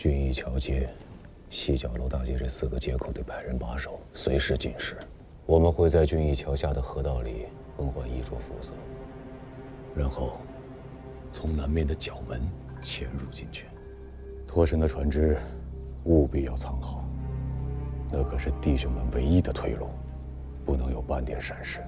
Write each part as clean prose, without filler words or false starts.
俊义桥街、西角楼大街这4个街口得派人把守，随时监视。我们会在俊义桥下的河道里更换衣着服色，然后从南面的角门潜入进去。脱身的船只务必要藏好，那可是弟兄们唯一的退路，不能有半点闪失。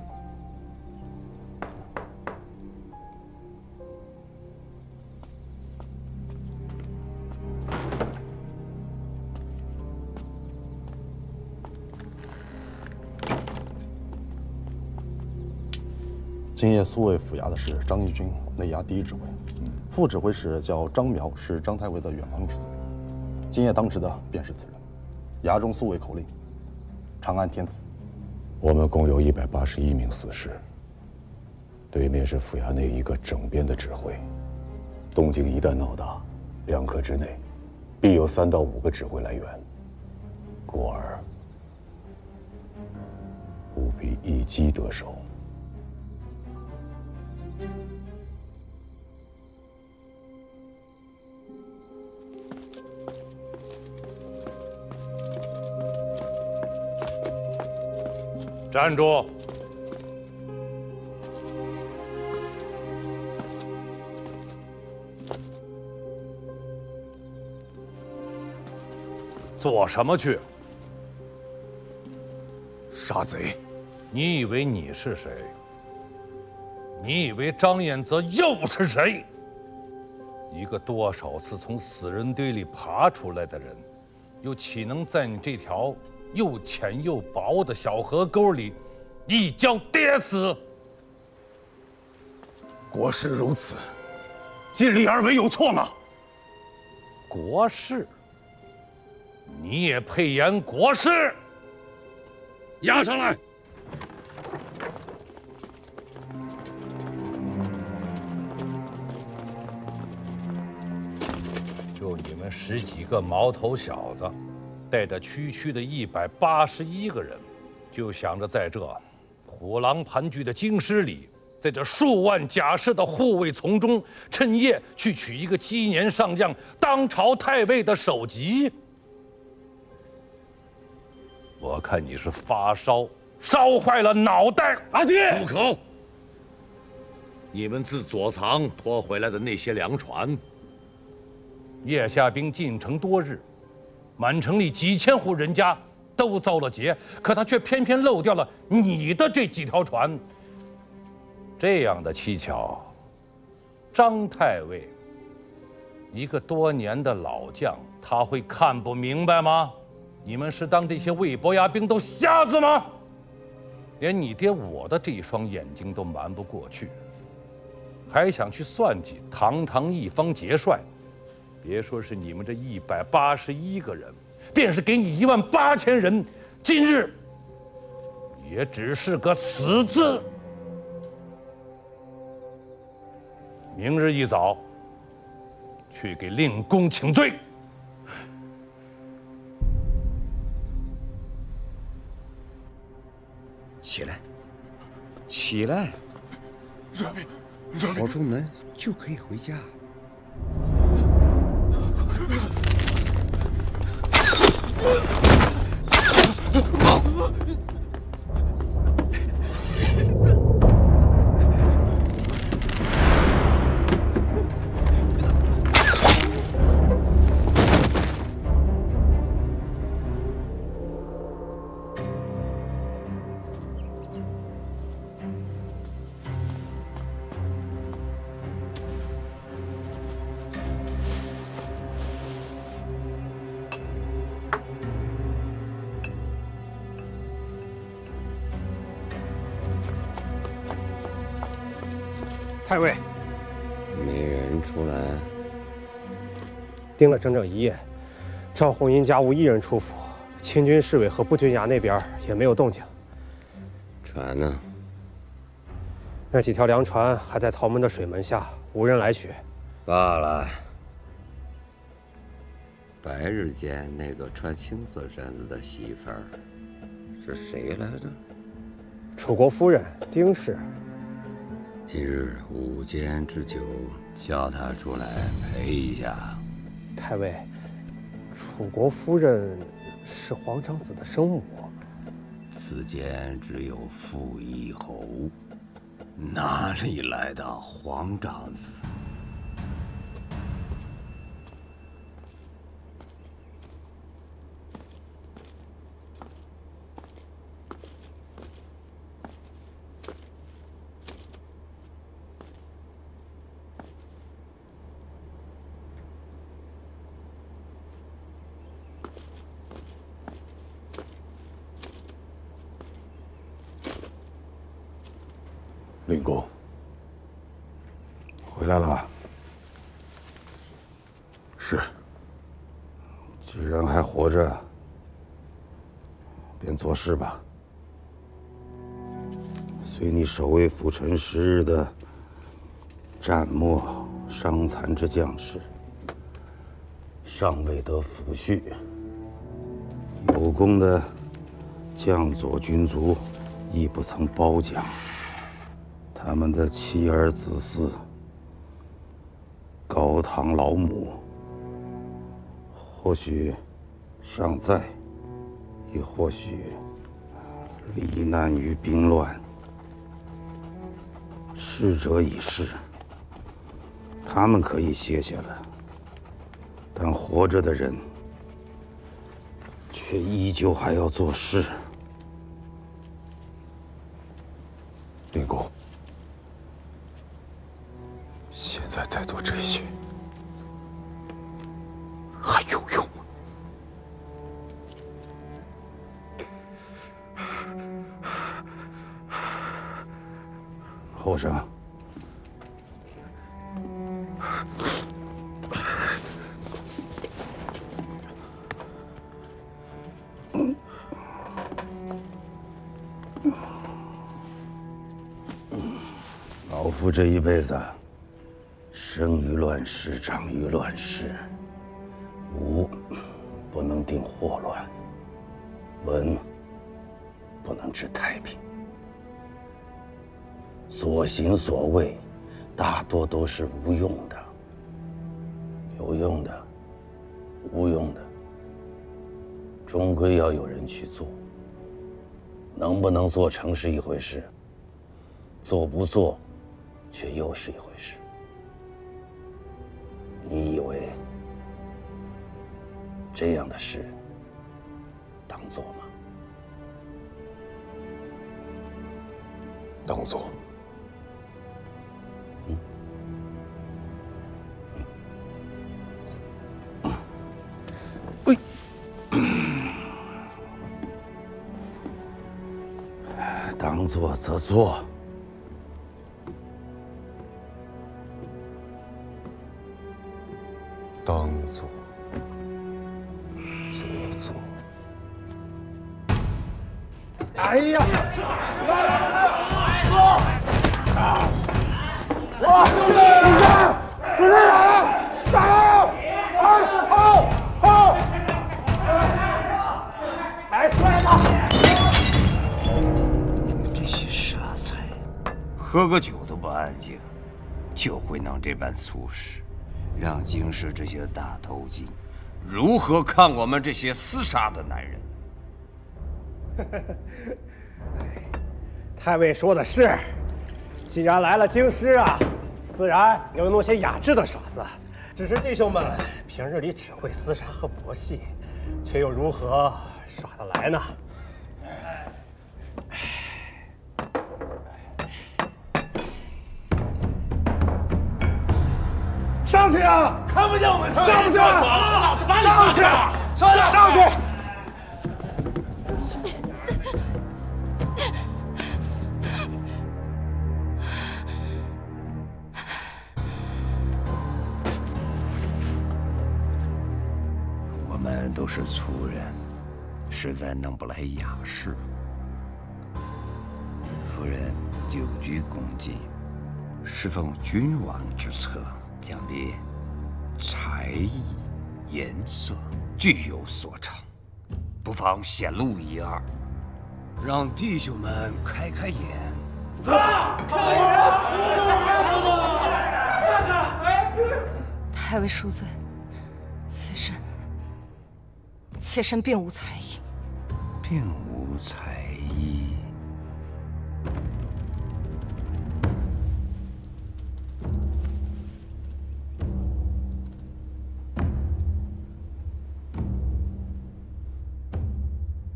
今夜苏卫府衙的是张义军，内衙第一指挥，副指挥使叫张苗，是张太尉的远房之子。今夜当值的便是此人。衙中苏卫口令：长安天子。我们共有181名死士，对面是府衙内一个整编的指挥。动静一旦闹大，2刻之内，必有3到5个指挥来援，故而务必一击得手。站住！做什么去？杀贼！你以为你是谁？你以为张彦泽又是谁？一个多少次从死人堆里爬出来的人，又岂能在你这条又浅又薄的小河沟里一脚跌死？国事如此，尽力而为有错吗？国事？你也配言国事？押上来！就你们10几个毛头小子，带着区区的181个人，就想着在这虎狼盘踞的京师里，在这数万甲士的护卫从中，趁夜去取一个鸡年上将、当朝太尉的首级？我看你是发烧，烧坏了脑袋！阿爹，住口！你们自左藏拖回来的那些粮船，叶下兵进城多日，满城里几千户人家都遭了劫，可他却偏偏漏掉了你的这几条船。这样的蹊跷，张太尉，一个多年的老将，他会看不明白吗？你们是当这些魏伯牙兵都瞎子吗？连你爹我的这一双眼睛都瞒不过去，还想去算计堂堂一方节帅？别说是你们这181个人，便是给你18000人，今日也只是个死字。明日一早，去给令公请罪。起来，起来！跑出门就可以回家。太尉，没人出来。盯了整整1夜，赵红英家无一人出府，清军侍卫和步军衙那边也没有动静。船呢？那几条粮船还在曹门的水门下，无人来取。罢了。白日间那个穿青色衫子的媳妇儿是谁来着？楚国夫人丁氏。今日午间之久，叫她出来陪一下。太尉，楚国夫人是皇长子的生母。此间只有傅一侯，哪里来的皇长子？令公，回来了。是。既然还活着，便做事吧。随你守卫府城10日的战没伤残之将士，尚未得抚恤；有功的将佐军卒，亦不曾褒奖。他们的妻儿子嗣、高堂老母，或许尚在，亦或许罹难于兵乱。逝者已逝，他们可以歇歇了，但活着的人却依旧还要做事。令公，现在在做这些还有用吗？后生，老夫这一辈子生于乱世，长于乱世，武不能定祸乱，文不能治太平。所行所为，大多都是无用的。有用的，无用的，终归要有人去做。能不能做成是一回事，做不做，却又是一回事。你以为这样的事当做吗？当做。当做则做。当做则做。哎呀！你们这些傻才，喝个酒都不安静，就会弄这般粗事，让京师这些大头巾如何看我们这些厮杀的男人？太尉说的是，既然来了京师啊，自然要弄些雅致的耍子。只是弟兄们平日里只会厮杀和搏戏，却又如何耍得来呢？上去啊！看不见我们上去！老子把你上去！上去！我们都是粗人，实在弄不来雅事。夫人久居宫禁，侍奉君王之侧，想必才艺颜色俱有所长，不妨显露一二，让弟兄们开开眼。太尉恕罪，妾身妾身并无才艺，并无才艺。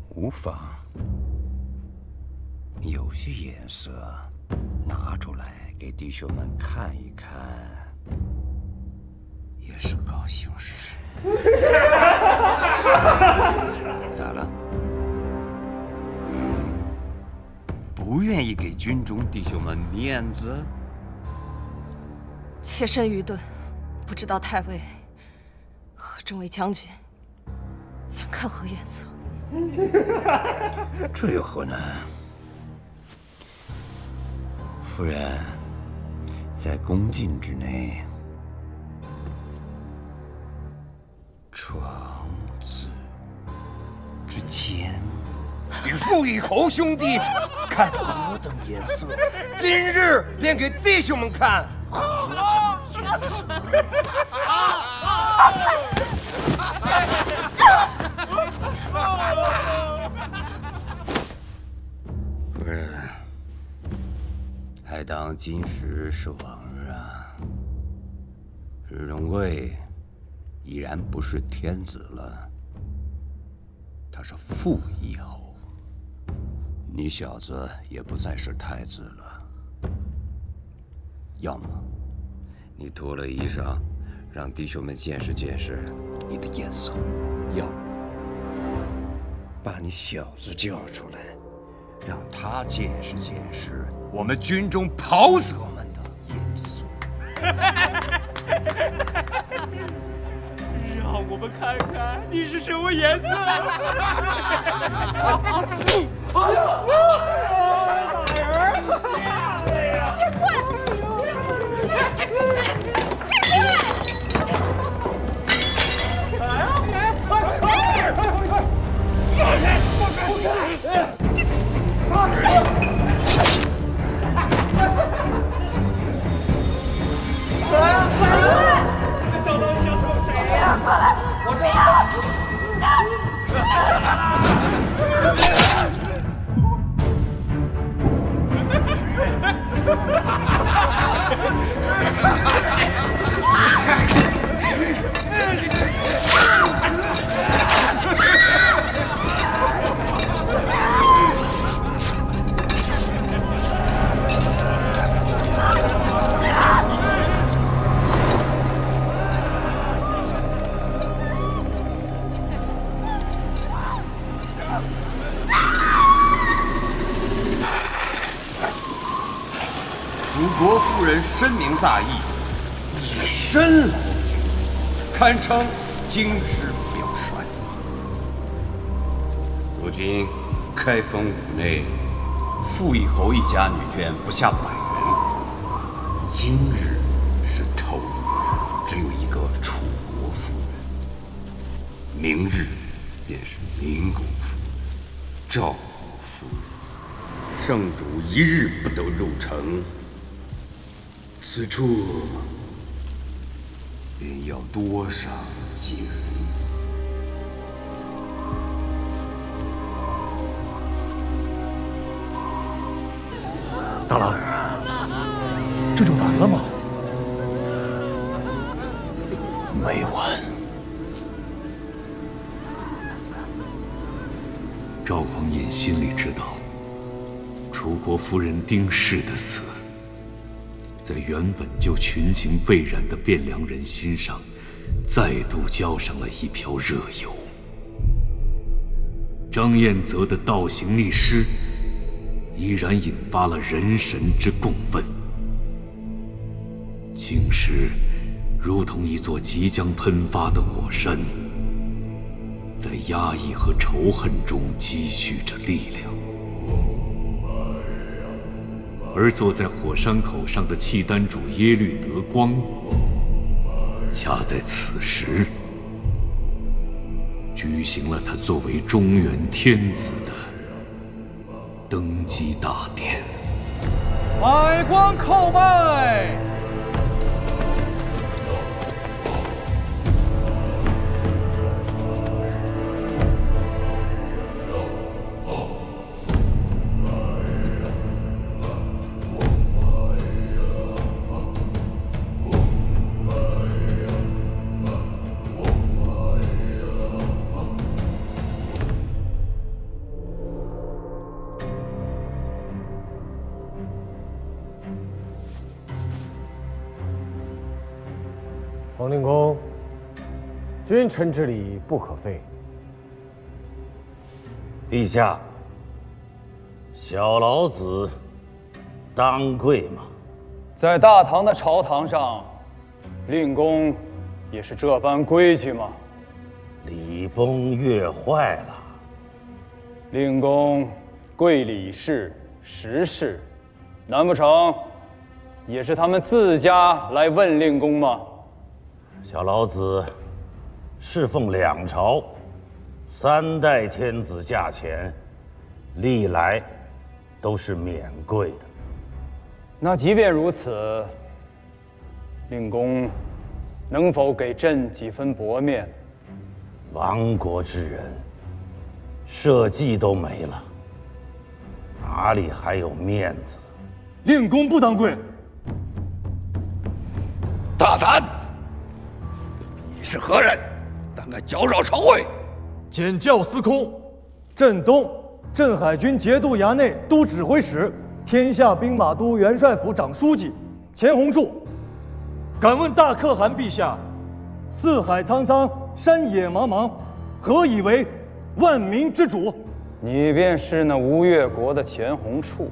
无妨，有些颜色拿出来给弟兄们看一看，也是高兴事。咋了？不愿意给军中弟兄们面子？妾身愚钝，不知道太尉和众位将军想看何颜色。这有何难？夫人，在宫禁之内，床子之间，与傅以侯兄弟看何等颜色，今日便给弟兄们看何等颜色。夫人，还当今时是往日啊。石荣贵已然不是天子了，他是傅义侯。你小子也不再是太子了。要么你脱了衣裳，让弟兄们见识见识你的颜色；要么把你小子叫出来，让他见识见识我们军中袍泽们的颜色。让我们看看你是什么颜色。楚国夫人深明大义，以身劳军，堪称京师表率。如今开封府内，傅义侯一家女眷不下100人。今日是头一日，只有一个楚国夫人；明日便是明公夫人、赵国夫人。圣主一日不得入城，此处便要多少几人？大郎，这就完了吗？没完。赵匡胤心里知道，楚国夫人丁氏的死，在原本就群情沸然的汴梁人心上，再度浇上了一瓢热油。张彦泽的倒行逆施，依然引发了人神之共愤。京师如同一座即将喷发的火山，在压抑和仇恨中积蓄着力量。而坐在火山口上的契丹主耶律德光，恰在此时举行了他作为中原天子的登基大典。百官叩拜。君臣之礼不可废。陛下，小老子当跪吗？在大唐的朝堂上，令公也是这般规矩吗？礼崩乐坏了。令公跪礼事实事，难不成也是他们自家来问令公吗？小老子侍奉两朝，3代天子驾前，历来都是免跪的。那即便如此，令公能否给朕几分薄面？亡国之人，社稷都没了，哪里还有面子？令公不当跪。大胆！你是何人？胆敢搅扰朝会？简教司空镇东镇海军节度衙内都指挥使，天下兵马都元帅府长书记钱弘处，敢问大可汗陛下：四海沧桑，山野茫茫，何以为万民之主？你便是那吴越国的钱弘处。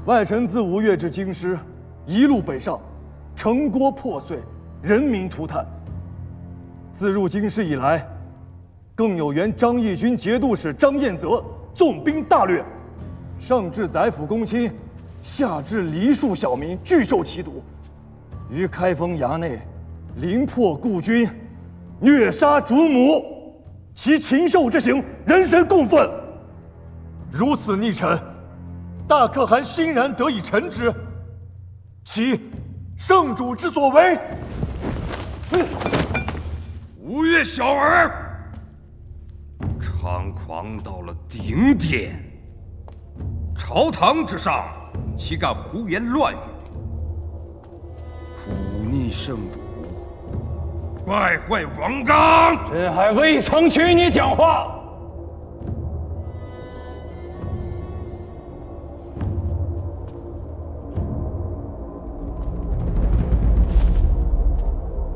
外臣自吴越至京师，一路北上，城郭破碎，人民涂炭。自入京师以来，更有原张义军节度使张彦泽纵兵大掠，上至宰府公卿，下至梨树小民，俱受其毒。于开封衙内，凌破故军，虐杀主母，其禽兽之行，人神共愤。如此逆臣，大可汗欣然得以臣之，其圣主之所为。吴越小儿，猖狂到了顶点。朝堂之上，岂敢胡言乱语，忤逆圣主，败坏王纲。朕还未曾许你讲话。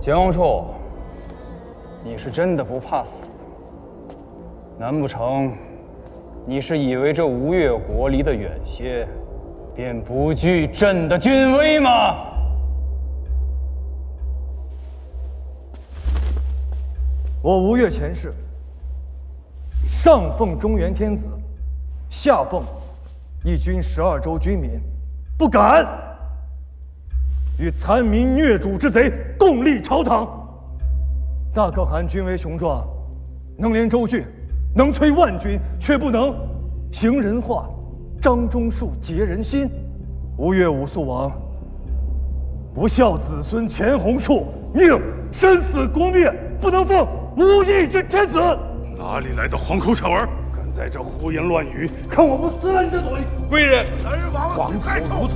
钱弘处，你是真的不怕死？难不成你是以为这吴越国离得远些，便不惧朕的军威吗？我吴越前世，上奉中原天子，下奉一军12州军民，不敢与残民虐主之贼共立朝堂。大可汗军威雄壮，能连州郡，能摧万军，却不能行人话，张忠树结人心。吴越武肃王不孝子孙钱弘处，宁身死国灭，不能奉无义之天子。哪里来的黄口小儿，敢在这胡言乱语？看我不撕了你的嘴！贵人，黄口如此，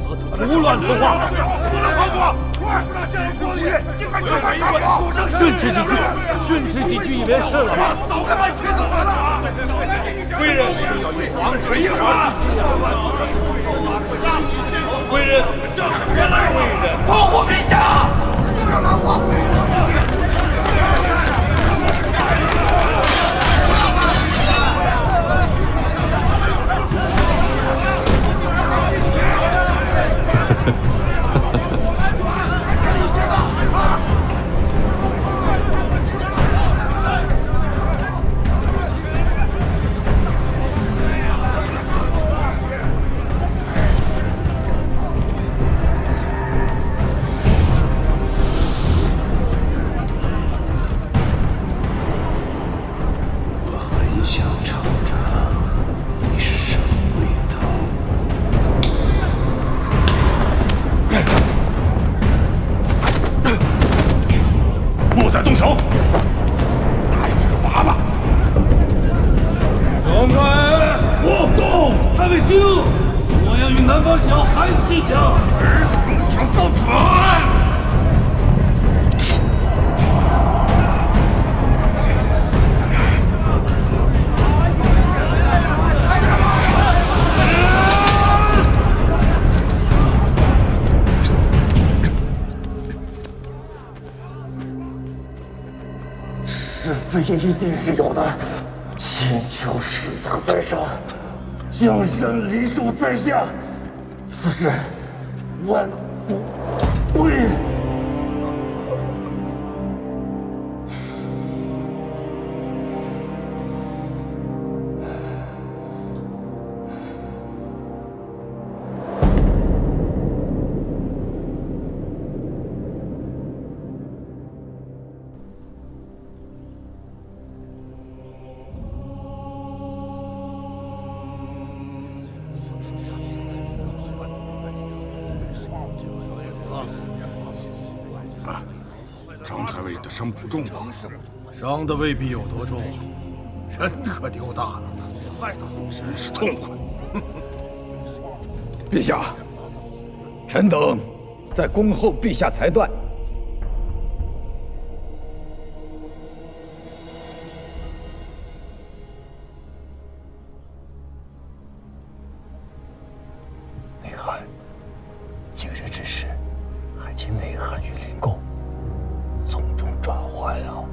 胡乱说话，不能放过！快让现任国爷尽快交上长矛！训斥几句，训斥几句也便是了吧？早该把你切走了！贵人，黄腿一软。贵人，保护陛下！让他我。莫再动手！他是个娃娃。让开！我动！太尉星，我要与南方小孩子一枪。儿童想造反！非也一定是有的。千秋史册在上，江山梨树在下，此事万古归。张太尉的伤不重吧？伤的未必有多重，人可丢大了，真是痛快。陛下，臣等在恭候陛下裁断。内涵，今日之事，还请内涵与灵公从中转换啊！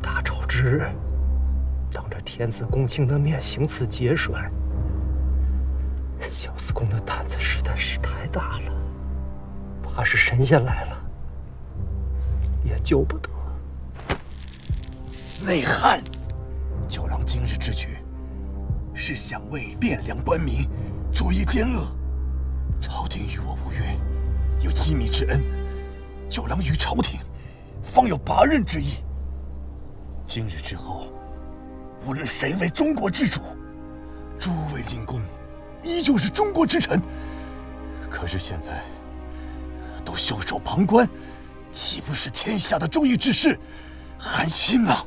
大朝之日，当着天子公卿的面行此节帅，萧司公的胆子实在是太大了，怕是神仙来了也救不得。内涵，九郎今日之举，是想为汴梁官民除一奸恶。朝廷与我吴越有机密之恩，九郎与朝廷方有拔刃之意。今日之后，无论谁为中国之主，诸位令公依旧是中国之臣。可是现在都袖手旁观，岂不是天下的忠义之士寒心啊？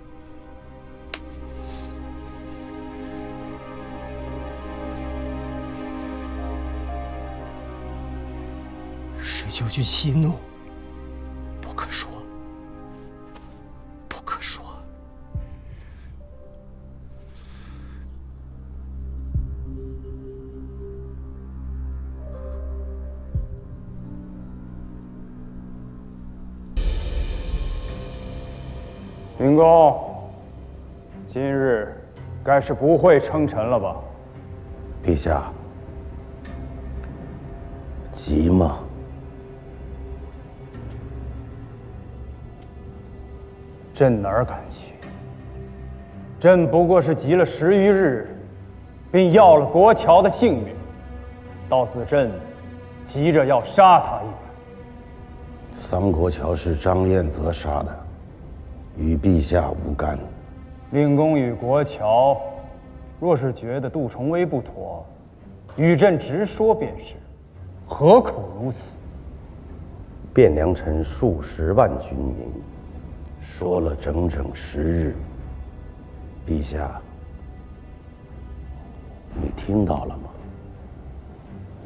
水九君息怒，不可说，不可说。灵公，今日该是不会称臣了吧？陛下，急吗？朕哪儿敢急？朕不过是急了10余日，并要了国乔的性命，到此朕急着要杀他一人。桑国乔是张彦泽杀的，与陛下无干。令公与国乔，若是觉得杜重威不妥，与朕直说便是，何苦如此？汴梁城数10万军民，说了整整10日。陛下，你听到了吗？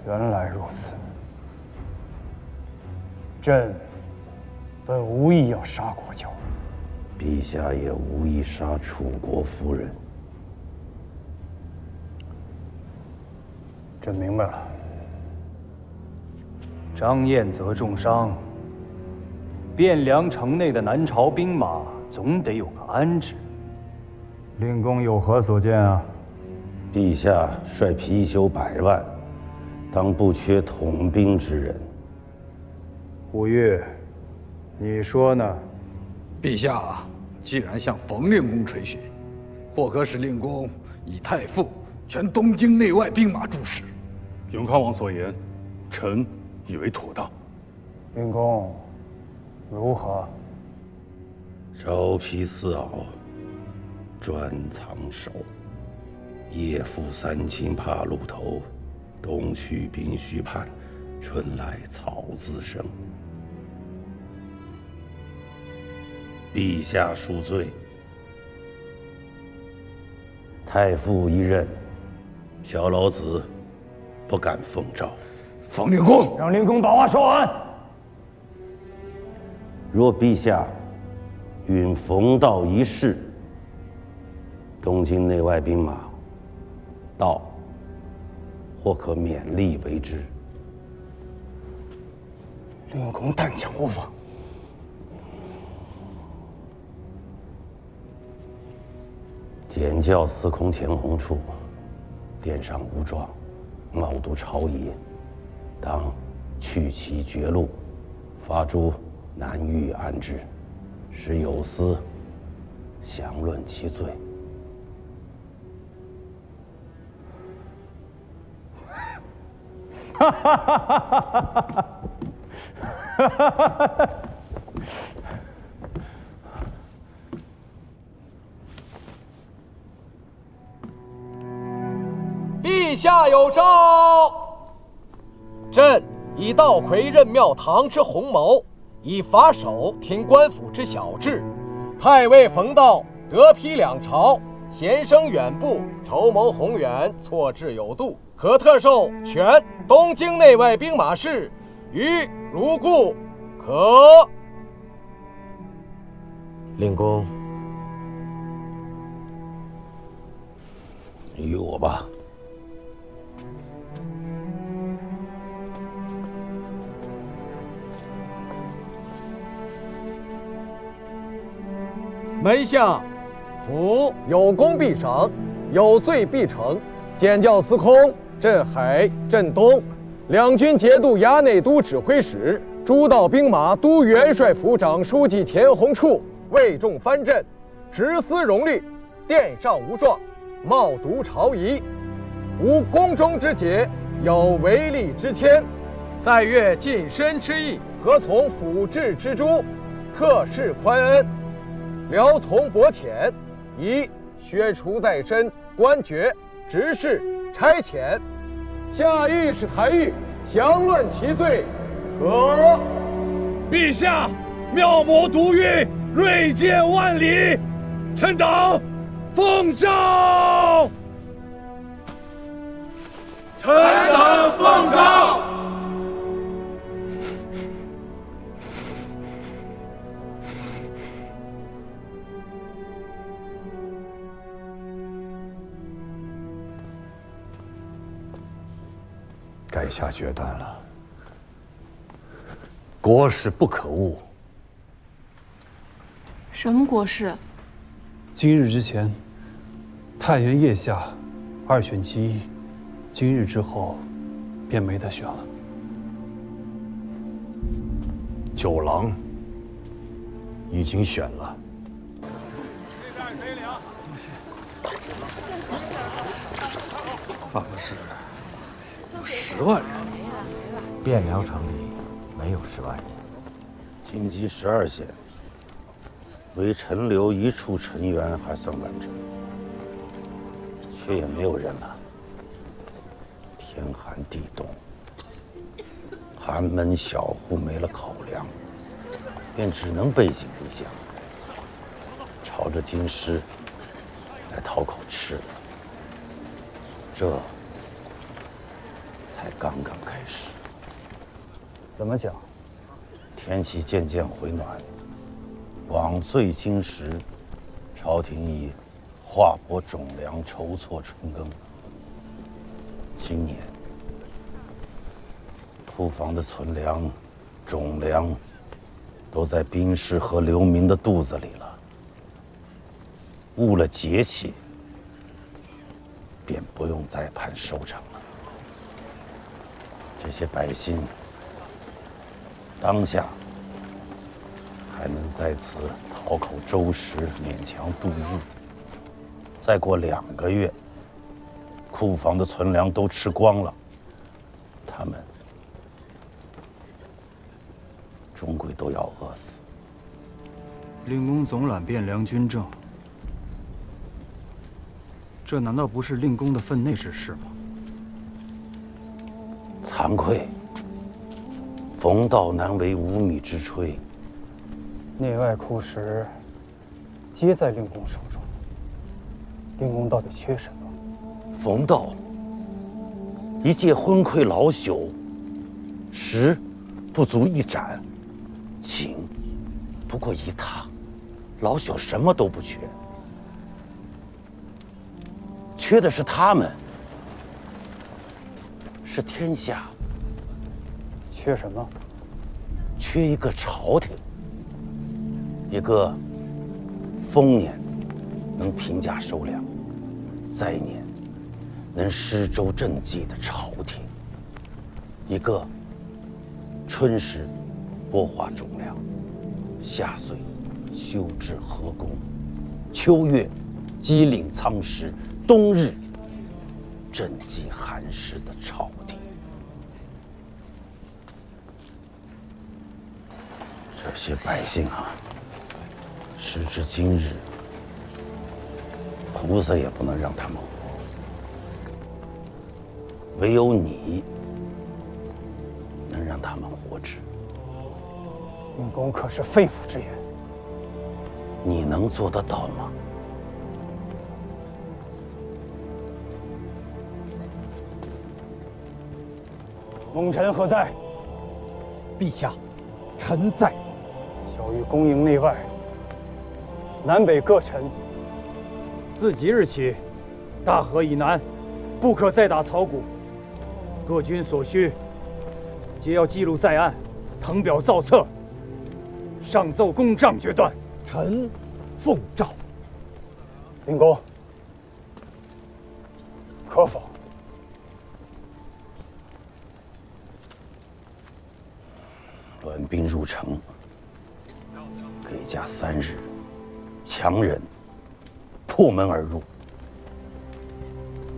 原来如此。朕本无意要杀国乔，陛下也无意杀楚国夫人。朕明白了。张彦泽重伤，汴梁城内的南朝兵马总得有个安置。令公有何所见啊？陛下率貔貅100万，当不缺统兵之人。吴越，你说呢？陛下既然向冯令公垂询，或可使令公以太傅全东京内外兵马注视。永康王所言，臣以为妥当。令公，如何？朝披4袄，专藏首，夜赴3秦帕路头，冬去宾须畔，春来草自生。陛下恕罪，太傅一任，小老子不敢奉诏。冯令公，让令公把话说完。若陛下允冯道一事，东京内外兵马，道或可勉力为之。令公但讲无妨。简教司空钱弘处，殿上无状，冒渎朝仪，当去其绝路，发诸南狱安置，使有司详论其罪。哈哈哈哈哈！哈哈哈哈！陛下有诏，朕以道魁任庙堂之鸿谋，以法守听官府之小治。太尉冯道得披两朝，贤生远步，筹谋宏远，错置有度，可特授全东京内外兵马事，于如故，可。令公，与我吧。门下，府有功必赏，有罪必惩。检校司空镇海、镇东两军节度衙内都指挥使、诸道兵马都元帅府长书记钱弘处为众藩镇，执司荣律，殿上无状，冒渎朝仪，无宫中之节，有违例之谦。在越近身之意，何从辅治之诛？特事宽恩，辽从薄浅，以削除在身官爵、职事、差遣。下御史台狱详论其罪，可。陛下，妙魔独运，锐剑万里，臣等奉诏。臣等奉诏。该下决断了，国事不可误。什么国事？今日之前，太原腋下二选其一，今日之后，便没得选了。九郎已经选了。办公室有10万人，汴梁城里没有10万人，京畿12县，唯陈留一处陈园还算完整，却也没有人了。天寒地冻，寒门小户没了口粮，便只能背井离乡，朝着京师来讨口吃的。这才刚刚开始。怎么讲？天气渐渐回暖，往岁今时，朝廷以划拨种粮筹措春耕。今年库房的存粮、种粮都在兵士和流民的肚子里了。误了节气，便不用再盼收成了。这些百姓当下还能在此讨口粥食，勉强度日。再过2个月，库房的存粮都吃光了，他们终归都要饿死。令公总揽汴梁军政，这难道不是令公的分内之事吗？惭愧，冯道难为无米之炊。内外库食皆在令公手中，令公到底缺什么？冯道一介昏聩老朽，食不足一盏，寝不过一榻，老朽什么都不缺，缺的是他们，是天下。缺什么？缺一个朝廷，一个丰年能平价收粮，灾年能施粥赈济的朝廷，一个春时播化种粮，夏岁修治河工，秋月积领仓石，冬日赈济寒士的朝廷。这些百姓啊，时至今日，菩萨也不能让他们活，唯有你能让他们活着。令公可是肺腑之言，你能做得到吗？蒙尘何在？陛下，臣在。小谕宫营内外，南北各臣，自即日起，大河以南，不可再打草谷。各军所需，皆要记录在案，誊表造册，上奏公帐决断。臣奉诏。令公，可否？乱兵入城，给假3日，强人破门而入，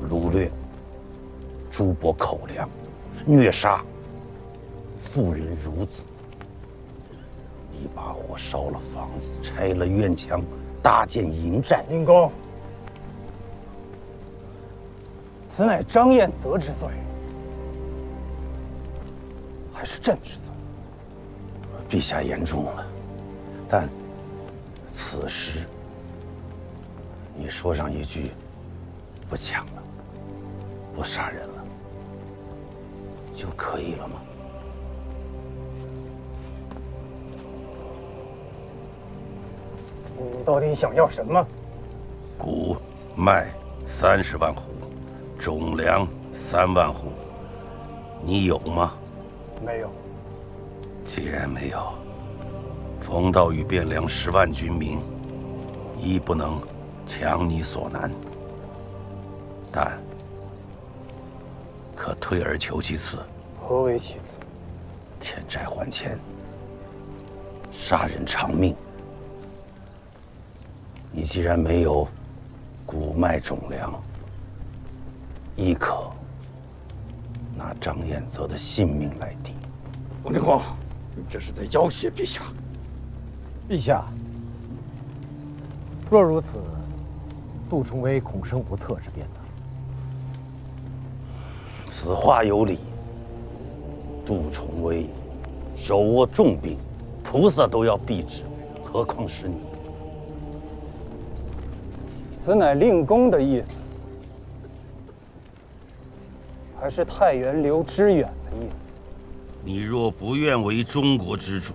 掳掠诸伯口粮，虐杀妇人孺子，一把火烧了房子，拆了院墙，搭建营寨。令公，此乃张彦泽之罪，还是朕之罪？陛下言重了，但此时你说上一句不抢了，不杀人了，就可以了吗？你到底想要什么？谷麦30万户，种粮3万户，你有吗？没有。既然没有，冯道与汴梁10万军民，亦不能强你所难，但可退而求其次。何为其次？欠债还钱，杀人偿命。你既然没有谷麦种粮，亦可拿张彦泽的性命来抵。王天光，你这是在要挟陛下。陛下，若如此，杜重威恐生无策之变呢。此话有理。杜重威手握重兵，菩萨都要避之，何况是你？此乃令公的意思，还是太原刘知远的意思？你若不愿为中国之主，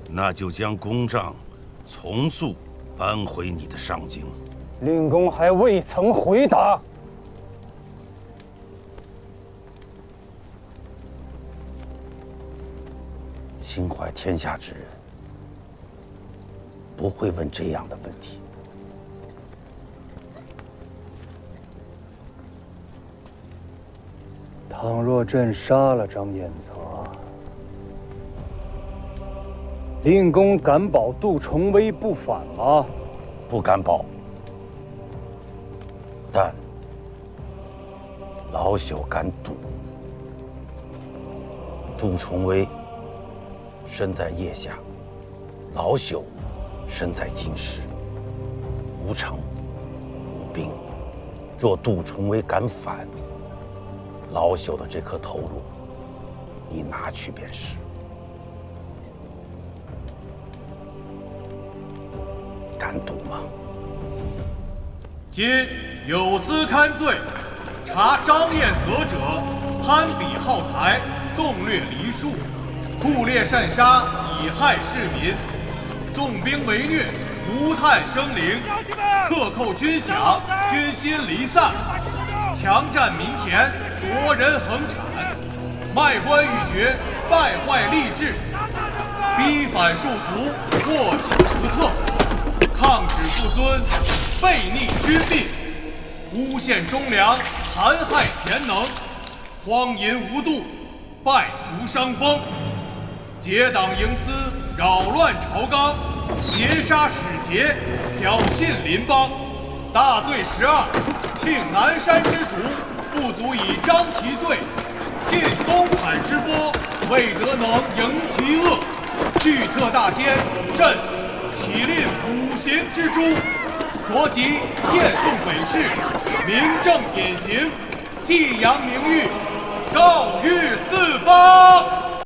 那就将公帐从速搬回你的上京。令公还未曾回答。心怀天下之人，不会问这样的问题。倘若朕杀了张彦泽，令公敢保杜重威不反吗？不敢保，但老朽敢赌。杜重威身在腋下，老朽身在京师，无城无兵。若杜重威敢反，老朽的这颗头颅，你拿去便是。敢赌吗？今有司勘罪，查张彦泽者，攀比好财，纵掠梨树，酷猎擅杀，以害市民，纵兵为虐，涂炭生灵，克扣军饷，军心离散，强占民田，夺人横产，卖官鬻爵，败坏吏治，逼反庶族，祸起无策，抗旨不尊，悖逆君命，诬陷忠良，残害贤能，荒淫无度，败俗伤风，结党营私，扰乱朝纲，劫杀使节，挑衅邻邦，大罪12，庆南山之主，不足以彰其罪；尽东海之波，未得能迎其恶。拒特大奸，朕起令5刑之诛，着即荐送北市，明正典刑，祭扬名誉，告谕四方。